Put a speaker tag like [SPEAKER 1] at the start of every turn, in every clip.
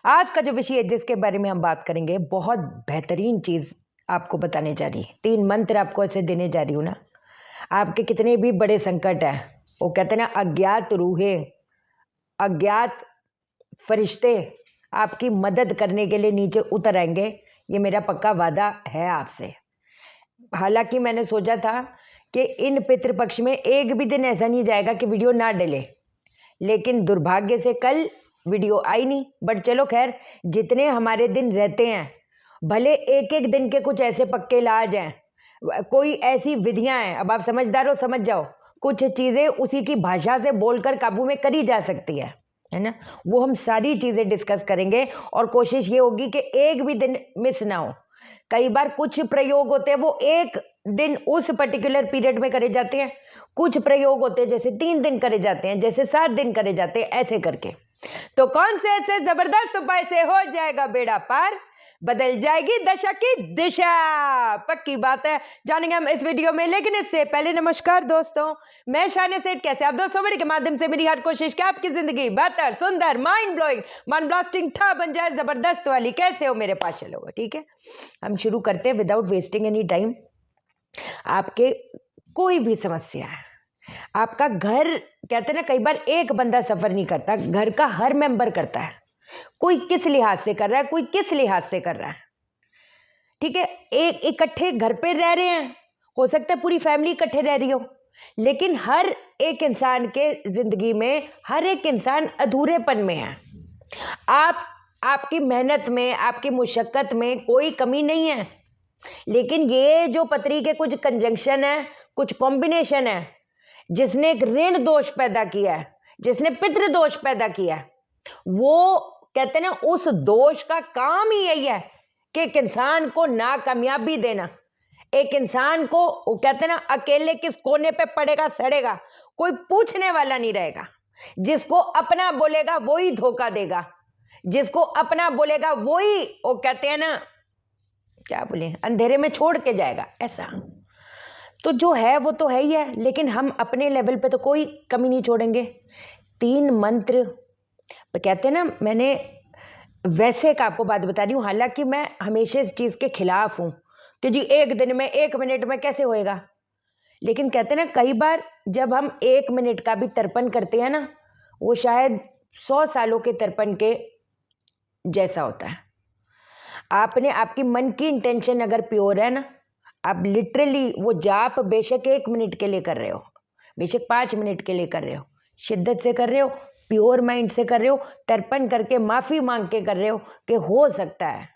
[SPEAKER 1] आज का जो विषय है जिसके बारे में हम बात करेंगे, बहुत बेहतरीन चीज आपको बताने जा रही है। 3 मंत्र आपको ऐसे देने जा रही हूँ ना, आपके कितने भी बड़े संकट है, वो कहते हैं ना, अज्ञात रूहें, अज्ञात फरिश्ते आपकी मदद करने के लिए नीचे उतर आएंगे। ये मेरा पक्का वादा है आपसे। हालांकि मैंने सोचा था कि इन पितृपक्ष में एक भी दिन ऐसा नहीं जाएगा कि वीडियो ना डले, लेकिन दुर्भाग्य से कल वीडियो आई नहीं। बट चलो खैर, जितने हमारे दिन रहते हैं, भले एक एक दिन के कुछ ऐसे पक्के इलाज हैं, कोई ऐसी विधियां हैं, अब आप समझदार हो समझ जाओ, कुछ चीजें उसी की भाषा से बोलकर काबू में करी जा सकती है ना। वो हम सारी चीजें डिस्कस करेंगे और कोशिश ये होगी कि एक भी दिन मिस ना हो। कई बार कुछ प्रयोग होते हैं वो एक दिन उस पर्टिकुलर पीरियड में करे जाते हैं, कुछ प्रयोग होते हैं जैसे 3 दिन करे जाते हैं, जैसे 7 दिन करे जाते हैं, ऐसे करके। तो कौन से ऐसे जबरदस्त उपाय से हो जाएगा बेड़ा पार, बदल जाएगी दशा की दिशा, पक्की बात है, जानेंगे हम इस वीडियो में। लेकिन इससे पहले नमस्कार दोस्तों, मैं शानिया सेठ। कैसे आप दोस्तों? वीडियो के माध्यम से मेरी हर कोशिश कि आपकी जिंदगी बेहतर, सुंदर, माइंड ब्लोइंग, मन ब्लास्टिंग था बन जाए, जबरदस्त वाली। कैसे हो मेरे पास लोग? ठीक है, हम शुरू करते हैं विदाउट वेस्टिंग एनी टाइम। आपके कोई भी समस्या है, आपका घर, कहते हैं ना, कई बार एक बंदा सफर नहीं करता, घर का हर मेंबर करता है। कोई किस लिहाज से कर रहा है, कोई किस लिहाज से कर रहा है, ठीक है। एक इकट्ठे घर पे रह रहे हैं, हो सकता है पूरी फैमिली इकट्ठे रह रही हो, लेकिन हर एक इंसान के जिंदगी में हर एक इंसान अधूरेपन में है। आपकी मेहनत में, आपकी मुशक्कत में कोई कमी नहीं है, लेकिन ये जो पत्री के कुछ कंजंक्शन है, कुछ कॉम्बिनेशन है, जिसने एक ऋण दोष पैदा किया है, जिसने पितृ दोष पैदा किया है, वो कहते हैं ना, उस दोष का काम ही यही है कि एक इंसान को नाकामयाबी देना, एक इंसान को, वो कहते हैं ना, अकेले किस कोने पे पड़ेगा सड़ेगा, कोई पूछने वाला नहीं रहेगा। जिसको अपना बोलेगा वही धोखा देगा, जिसको अपना बोलेगा वही, वो कहते हैं ना, क्या बोले, अंधेरे में छोड़ के जाएगा। ऐसा तो जो है वो तो है ही है, लेकिन हम अपने लेवल पे तो कोई कमी नहीं छोड़ेंगे। 3 मंत्र कहते हैं ना, मैंने वैसे का आपको बात बता रही हूँ, हालांकि मैं हमेशा इस चीज के खिलाफ हूं कि जी एक दिन में, 1 मिनट में कैसे होएगा। लेकिन कहते हैं ना, कई बार जब हम 1 मिनट का भी तर्पण करते हैं ना, वो शायद 100 सालों के तर्पण के जैसा होता है। आपने, आपकी मन की इंटेंशन अगर प्योर है ना, आप लिटरली वो जाप बेशक 1 मिनट के लिए कर रहे हो, बेशक 5 मिनट के लिए कर रहे हो, शिद्दत से कर रहे हो, प्योर माइंड से कर रहे हो, तर्पण करके माफी मांग के कर रहे हो, कि हो सकता है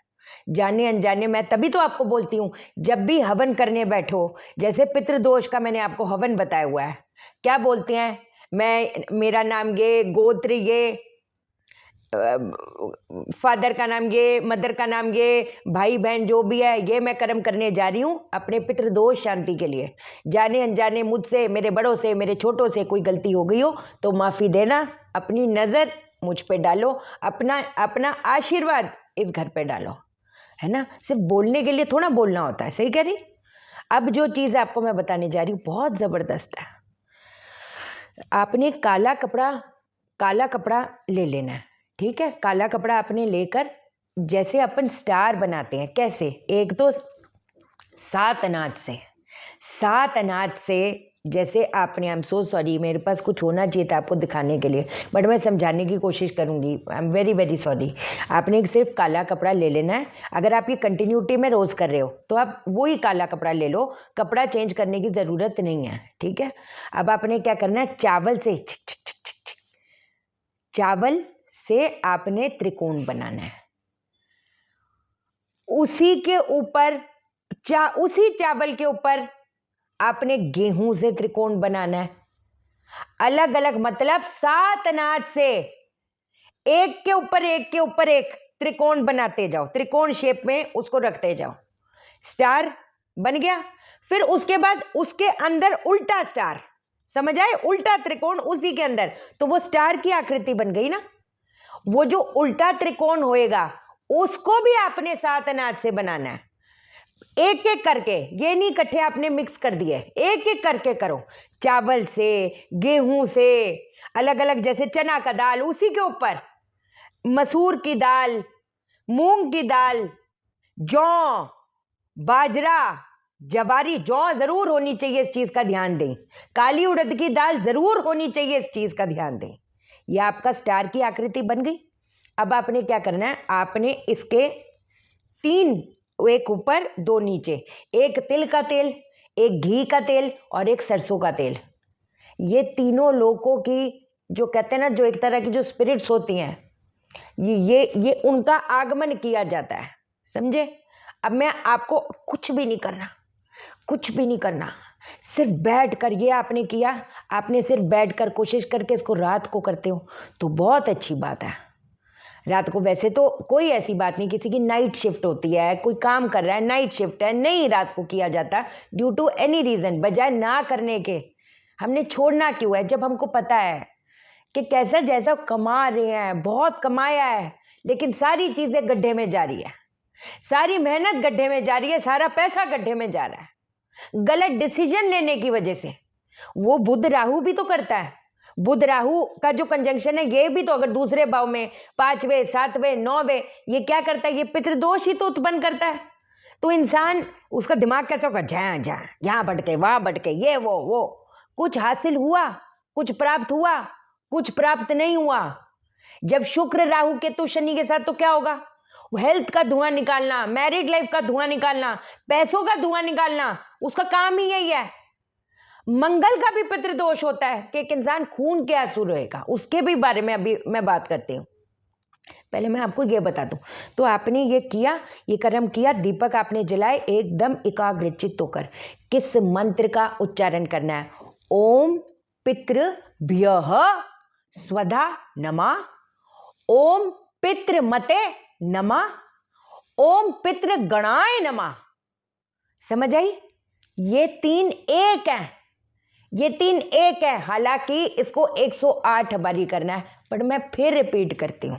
[SPEAKER 1] जाने अनजाने। मैं तभी तो आपको बोलती हूँ, जब भी हवन करने बैठो, जैसे पितृदोष का मैंने आपको हवन बताया हुआ है, क्या बोलते हैं, मैं, मेरा नाम ये, गोत्र ये, फादर का नाम ये, मदर का नाम ये, भाई बहन जो भी है, ये मैं कर्म करने जा रही हूँ अपने पितृदोष शांति के लिए। जाने अनजाने मुझसे, मेरे बड़ों से, मेरे छोटों से कोई गलती हो गई हो तो माफी देना, अपनी नजर मुझ पे डालो, अपना अपना आशीर्वाद इस घर पे डालो, है ना। सिर्फ बोलने के लिए थोड़ा बोलना होता है, सही कह रही। अब जो चीज आपको मैं बताने जा रही हूँ बहुत जबरदस्त है। आपने काला कपड़ा ले लेना है, ठीक है। काला कपड़ा आपने लेकर, जैसे अपन स्टार बनाते हैं, कैसे, एक तो 7 अनाज से जैसे आपने, आई एम सो सॉरी, मेरे पास कुछ होना चाहिए था आपको दिखाने के लिए, बट मैं समझाने की कोशिश करूंगी, I am very very sorry. आपने सिर्फ काला कपड़ा ले लेना है। अगर आप ये कंटिन्यूटी में रोज कर रहे हो तो आप वही काला कपड़ा ले लो, कपड़ा चेंज करने की जरूरत नहीं है, ठीक है। अब आपने क्या करना है, चावल से आपने त्रिकोण बनाना है। उसी चावल के ऊपर आपने गेहूं से त्रिकोण बनाना है। अलग अलग, मतलब 7 अनाज से एक के ऊपर एक त्रिकोण बनाते जाओ, त्रिकोण शेप में उसको रखते जाओ। स्टार बन गया। फिर उसके बाद उसके अंदर उल्टा स्टार, समझ आए, उल्टा त्रिकोण उसी के अंदर, तो वो स्टार की आकृति बन गई ना। वो जो उल्टा त्रिकोण होएगा उसको भी आपने 7 अनाज से बनाना है। एक एक करके, ये नहीं इकट्ठे आपने मिक्स कर दिए, एक एक करके करो। चावल से, गेहूं से, अलग अलग, जैसे चना का दाल, उसी के ऊपर मसूर की दाल, मूंग की दाल, जौ, बाजरा, जवारी, जौ जरूर होनी चाहिए, इस चीज का ध्यान दें। काली उड़द की दाल जरूर होनी चाहिए, इस चीज का ध्यान दें। यह आपका स्टार की आकृति बन गई। अब आपने क्या करना है, आपने इसके 3, एक ऊपर 2 नीचे, एक तिल का तेल, एक घी का तेल और एक सरसों का तेल, ये तीनों लोगों की जो कहते हैं ना, जो एक तरह की जो स्पिरिट्स होती हैं, ये उनका आगमन किया जाता है, समझे। अब मैं आपको कुछ भी नहीं करना, कुछ भी नहीं करना, सिर्फ बैठ कर, ये आपने किया, आपने सिर्फ बैठ कर कोशिश करके इसको रात को करते हो तो बहुत अच्छी बात है। रात को वैसे तो कोई ऐसी बात नहीं, किसी की नाइट शिफ्ट होती है, कोई काम कर रहा है, नाइट शिफ्ट है, नहीं रात को किया जाता ड्यू टू एनी रीजन, बजाय ना करने के हमने छोड़ना क्यों है, जब हमको पता है कि कैसा जैसा कमा रहे हैं, बहुत कमाया है, लेकिन सारी चीजें गड्ढे में जा रही है, सारी मेहनत गड्ढे में जा रही है, सारा पैसा गड्ढे में जा रहा है, गलत डिसीजन लेने की वजह से। वो बुध राहु भी तो करता है, बुध राहु का जो कंजंक्शन है ये भी तो अगर दूसरे भाव में 5वें 7वें 9वें, ये क्या करता है, ये पितृदोष ही तो उत्पन्न करता है। तो इंसान, उसका दिमाग कैसा होगा, जहाँ जहाँ यहाँ भटके वहां भटके, ये वो कुछ हासिल हुआ, कुछ प्राप्त हुआ, कुछ प्राप्त नहीं हुआ। जब शुक्र राहु केतु शनि के साथ तो क्या होगा, हेल्थ का धुआं निकालना, मैरिड लाइफ का धुआं निकालना, पैसों का धुआं निकालना, उसका काम ही यही है। मंगल का भी पितृदोष होता है कि एक इंसान खून के आंसू रोएगा, उसके भी बारे में अभी मैं बात करती हूँ। पहले मैं आपको ये बता दूं, तो आपने ये किया, ये कर्म किया, दीपक आपने जलाए, एकदम एकाग्रचित्त होकर किस मंत्र का उच्चारण करना है, ओम पितृभ्यः स्वधा नमः, ओम पितृमते नमः, ओम पितृगणाय नमः। समझ आई, ये 3 एक है, ये 3 एक है, हालांकि इसको 108 बारी करना है, पर मैं फिर रिपीट करती हूं।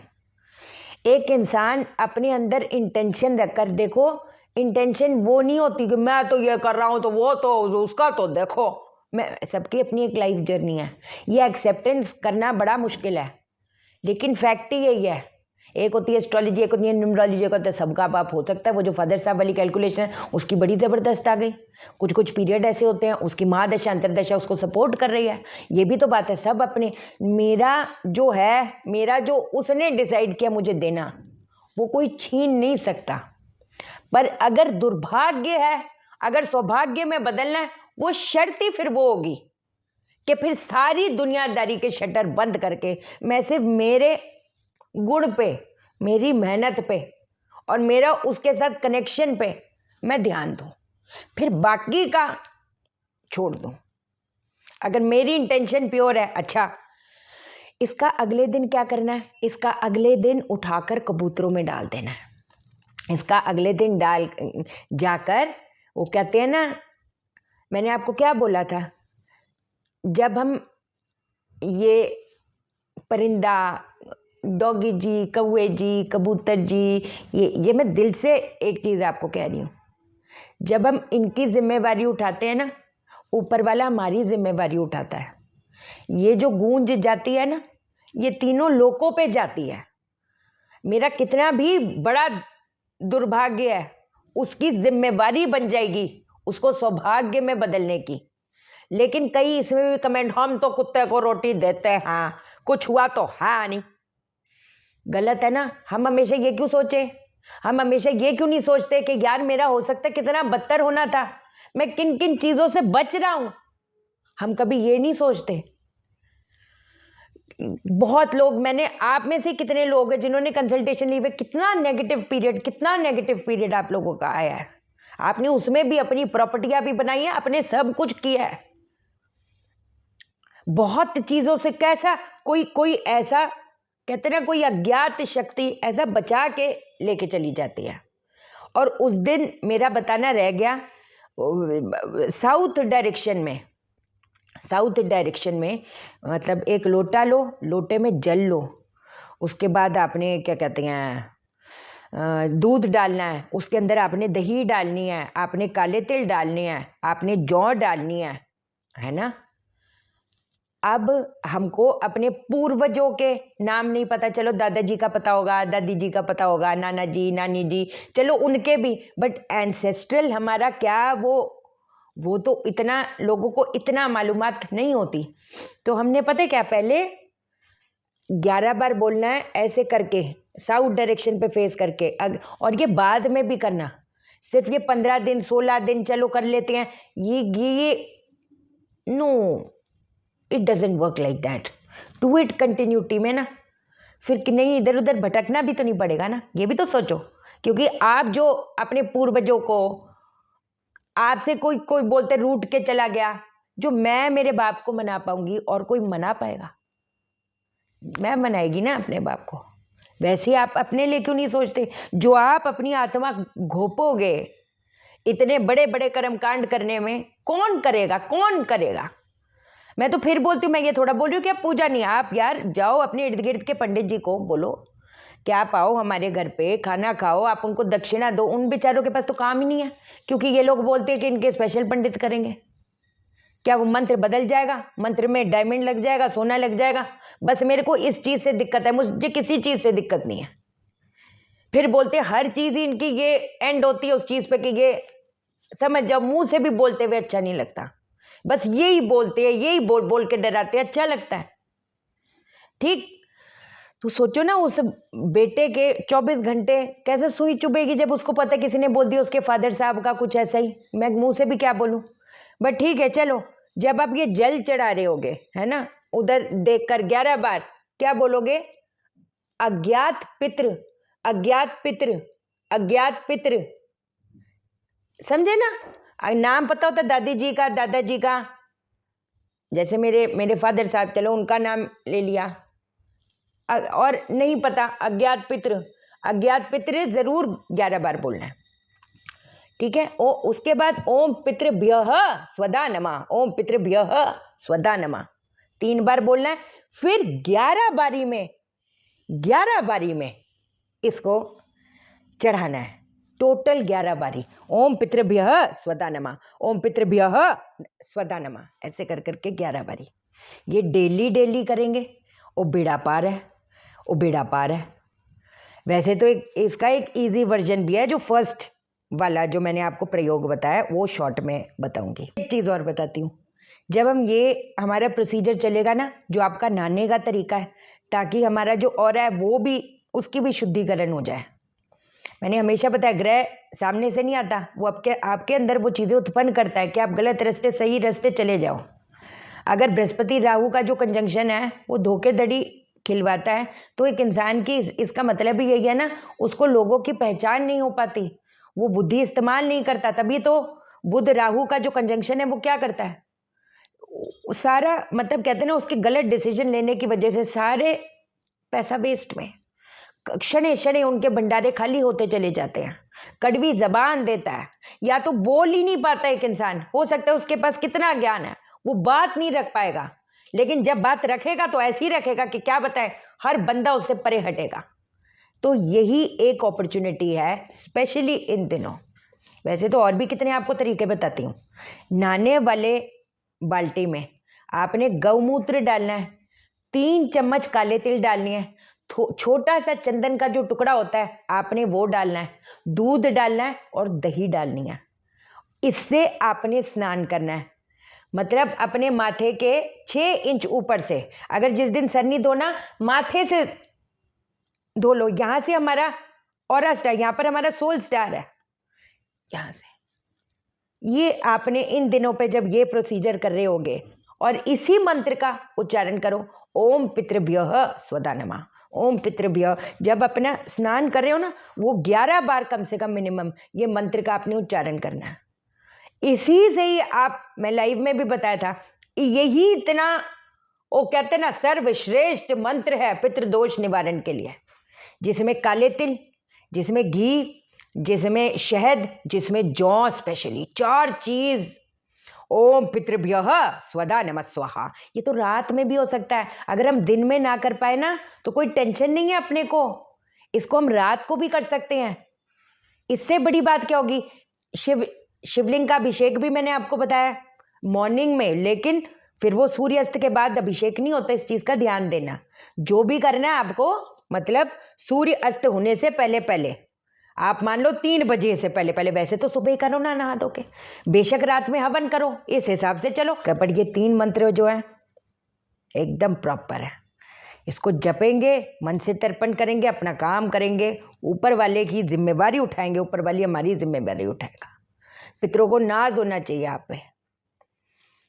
[SPEAKER 1] एक इंसान अपने अंदर इंटेंशन रखकर, देखो इंटेंशन वो नहीं होती कि मैं तो ये कर रहा हूं तो वो तो उसका तो देखो, मैं, सबकी अपनी एक लाइफ जर्नी है, ये एक्सेप्टेंस करना बड़ा मुश्किल है, लेकिन फैक्ट ही यही है। एक होती है एस्ट्रोलॉजी, एक होती है न्यूमरोलॉजी, एक होता है सबका बाप हो सकता है। वो जो फादर साहब वाली कैलकुलेशन है उसकी बड़ी ज़बरदस्त आ गई, कुछ कुछ पीरियड ऐसे होते हैं उसकी महादशा अंतरदशा उसको सपोर्ट कर रही है, ये भी तो बात है। सब अपने, मेरा जो है, मेरा जो उसने डिसाइड किया मुझे देना, वो कोई छीन नहीं सकता। पर अगर दुर्भाग्य है, अगर सौभाग्य में बदलना है, वो शर्त ही फिर वो होगी कि फिर सारी दुनियादारी के शटर बंद करके मैं सिर्फ मेरे गुण पे, मेरी मेहनत पे और मेरा उसके साथ कनेक्शन पे मैं ध्यान दूं, फिर बाकी का छोड़ दूं। अगर मेरी इंटेंशन प्योर है, अच्छा इसका अगले दिन क्या करना है, इसका अगले दिन उठाकर कबूतरों में डाल देना है, इसका अगले दिन डाल जाकर, वो कहते हैं ना, मैंने आपको क्या बोला था, जब हम ये परिंदा, डॉगी जी, कौवे जी, कबूतर जी, ये मैं दिल से एक चीज़ आपको कह रही हूँ, जब हम इनकी जिम्मेवारी उठाते हैं ना, ऊपर वाला हमारी जिम्मेवारी उठाता है। ये जो गूंज जाती है ना, ये तीनों लोकों पे जाती है। मेरा कितना भी बड़ा दुर्भाग्य है, उसकी जिम्मेवारी बन जाएगी उसको सौभाग्य में बदलने की। लेकिन कई इसमें भी कमेंट, हम तो कुत्ते को रोटी देते हैं, हाँ कुछ हुआ तो हाँ नहीं, गलत है ना। हम हमेशा ये क्यों सोचे, हम हमेशा ये क्यों नहीं सोचते कि यार मेरा हो सकता है कितना बदतर होना था, मैं किन किन चीजों से बच रहा हूं, हम कभी ये नहीं सोचते। बहुत लोग, मैंने, आप में से कितने लोग हैं जिन्होंने कंसल्टेशन ली हुई, कितना नेगेटिव पीरियड, कितना नेगेटिव पीरियड आप लोगों का आया है, आपने उसमें भी अपनी प्रॉपर्टियां भी बनाई है, आपने सब कुछ किया है, बहुत चीजों से। कैसा कोई कोई ऐसा कहते ना, कोई अज्ञात शक्ति ऐसा बचा के लेके चली जाती है। और उस दिन मेरा बताना रह गया, साउथ डायरेक्शन में, साउथ डायरेक्शन में मतलब एक लोटा लो, लोटे में जल लो, उसके बाद आपने क्या कहते हैं दूध डालना है, उसके अंदर आपने दही डालनी है, आपने काले तिल डालने हैं, आपने जौ डालनी है ना, अब हमको अपने पूर्वजों के नाम नहीं पता, चलो दादाजी का पता होगा, दादी जी का पता होगा, नाना जी, नानी जी, चलो उनके भी, बट एंसेस्ट्रल हमारा क्या, वो तो इतना लोगों को इतना मालूमात नहीं होती। तो हमने पता है क्या, पहले 11 बार बोलना है ऐसे करके, साउथ डायरेक्शन पे फेस करके, और ये बाद में भी करना, सिर्फ ये 15 दिन 16 दिन चलो कर लेते हैं, ये no, it doesn't work like that. Do it continuity में ना, फिर कि नहीं इधर उधर भटकना भी तो नहीं पड़ेगा ना, ये भी तो सोचो। क्योंकि आप जो अपने पूर्वजों को, आपसे कोई कोई बोलते रूठ के चला गया, जो मैं मेरे बाप को मना पाऊंगी और कोई मना पाएगा? मैं मनाएगी ना अपने बाप को। वैसे आप अपने लिए क्यों नहीं सोचते? जो आप अपनी आत्मा घोपोगे इतने बड़े बड़े कर्म कांड करने में, कौन करेगा, कौन करेगा? मैं तो फिर बोलती हूँ, मैं ये थोड़ा बोल रही हूँ कि आप पूजा नहीं, आप यार जाओ अपने इर्द गिर्द के पंडित जी को बोलो कि आप आओ हमारे घर पे खाना खाओ, आप उनको दक्षिणा दो। उन बेचारों के पास तो काम ही नहीं है, क्योंकि ये लोग बोलते हैं कि इनके स्पेशल पंडित करेंगे। क्या वो मंत्र बदल जाएगा? मंत्र में डायमंड लग जाएगा, सोना लग जाएगा? बस मेरे को इस चीज से दिक्कत है, मुझे किसी चीज से दिक्कत नहीं है। फिर बोलते हर चीज ही इनकी ये एंड होती है उस चीज पे कि ये समझ जाओ, मुंह से भी बोलते हुए अच्छा नहीं लगता, बस यही बोलते हैं, यही बोल बोल के डराते हैं, अच्छा लगता है। ठीक, तो सोचो ना उस बेटे के 24 घंटे कैसे सुई चुभेगी जब उसको पता किसी ने बोल दिया उसके फादर साहब का कुछ ऐसा ही। मैं मुंह से भी क्या बोलूं, बट ठीक है चलो। जब आप ये जल चढ़ा रहे होगे है ना, उधर देखकर 11 बार क्या बोलोगे? अज्ञात पितृ, अज्ञात पितृ, अज्ञात पितृ, समझे ना? नाम पता होता दादी जी का, दादाजी का, जैसे मेरे मेरे फादर साहब, चलो उनका नाम ले लिया। और नहीं पता अज्ञात पितृ, अज्ञात पितृ जरूर 11 बार बोलना है, ठीक है? उसके बाद ओम पितृभ्यः स्वधा नमः, ओम पितृभ्यः स्वधा नमः 3 बार बोलना है। फिर 11 बारी में, 11 बारी में इसको चढ़ाना है, टोटल 11 बारी। ओम पितृभ्यः स्वधा नमः, ओम पितृभ्यः स्वधा नमः, ऐसे कर करके 11 बारी। ये डेली डेली करेंगे, वो बेड़ा पार है, वो बेड़ा पार है। वैसे तो इसका एक इजी वर्जन भी है, जो फर्स्ट वाला जो मैंने आपको प्रयोग बताया वो शॉर्ट में बताऊंगी। एक चीज़ और बताती हूँ, जब हम ये हमारा प्रोसीजर चलेगा ना, जो आपका नहाने का तरीका है, ताकि हमारा जो ऑरा है वो भी, उसकी भी शुद्धिकरण हो जाए। मैंने हमेशा बताया ग्रह सामने से नहीं आता, वो आपके अंदर वो चीज़ें उत्पन्न करता है कि आप गलत रास्ते सही रास्ते चले जाओ। अगर बृहस्पति राहु का जो कंजंक्शन है वो धोखेधड़ी खिलवाता है, तो एक इंसान की इसका मतलब ही यही है ना, उसको लोगों की पहचान नहीं हो पाती, वो बुद्धि इस्तेमाल नहीं करता। तभी तो बुध राहु का जो कंजंक्शन है वो क्या करता है, सारा मतलब कहते हैं ना, उसके गलत डिसीजन लेने की वजह से सारे पैसा वेस्ट में, क्षणे क्षणे उनके भंडारे खाली होते चले जाते हैं। कड़वी जबान देता है, या तो बोल ही नहीं पाता एक इंसान, हो सकता है उसके पास कितना ज्ञान है, वो बात नहीं रख पाएगा, लेकिन जब बात रखेगा तो ऐसी रखेगा कि क्या बताए, हर बंदा उससे परे हटेगा। तो यही एक अपॉर्चुनिटी है स्पेशली इन दिनों। वैसे तो और भी कितने आपको तरीके बताती हूँ। नहाने वाले बाल्टी में आपने गौमूत्र डालना है, 3 चम्मच काले तिल डालनी है, छोटा सा चंदन का जो टुकड़ा होता है आपने वो डालना है, दूध डालना है और दही डालनी है। इससे आपने स्नान करना है, मतलब अपने माथे के 6 इंच ऊपर से। अगर जिस दिन सर नहीं धोना, माथे से धो लो। यहां से हमारा ऑरा स्टार, यहां पर हमारा सोल स्टार है, यहां से। ये आपने इन दिनों पे जब ये प्रोसीजर कर रहे होगे और इसी मंत्र का उच्चारण करो, ओम पितृभ्यः स्वधा नमः, ओम पितृभ्यः। जब अपना स्नान कर रहे हो ना, वो 11 बार कम से कम मिनिमम ये मंत्र का आपने उच्चारण करना है। इसी से ही आप, मैं लाइव में भी बताया था, यही इतना वो कहते हैं ना सर्वश्रेष्ठ मंत्र है पितृदोष निवारण के लिए, जिसमें काले तिल, जिसमें घी, जिसमें शहद, जिसमें जौ, स्पेशली 4 चीज। ओम पितृभ्यः स्वधा नमः स्वाहा। ये तो रात में भी हो सकता है, अगर हम दिन में ना कर पाए ना तो कोई टेंशन नहीं है अपने को, इसको हम रात को भी कर सकते हैं। इससे बड़ी बात क्या होगी? शिवलिंग का अभिषेक भी मैंने आपको बताया मॉर्निंग में, लेकिन फिर वो सूर्यास्त के बाद अभिषेक नहीं होता, इस चीज का ध्यान देना। जो भी करना है आपको, मतलब सूर्य अस्त होने से पहले पहले, आप मान लो 3 बजे से पहले पहले, वैसे तो सुबह ही करो ना नहा धो के, बेशक रात में हवन करो, इस हिसाब से चलो। पर ये 3 मंत्र जो है एकदम प्रॉपर है, इसको जपेंगे, मन से तर्पण करेंगे, अपना काम करेंगे, ऊपर वाले की जिम्मेवारी उठाएंगे, ऊपर वाली हमारी जिम्मेवारी उठाएगा। पितरों को नाज होना चाहिए आप पे,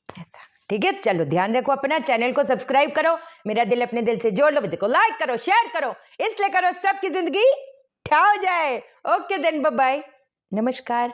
[SPEAKER 1] ऐसा। ठीक है, चलो ध्यान रखो अपना, चैनल को सब्सक्राइब करो, मेरा दिल अपने दिल से जोड़ लो, वीडियो को लाइक करो, शेयर करो, इसलिए करो सबकी जिंदगी ठा हो जाए। ओके देन, बाय बाय, नमस्कार।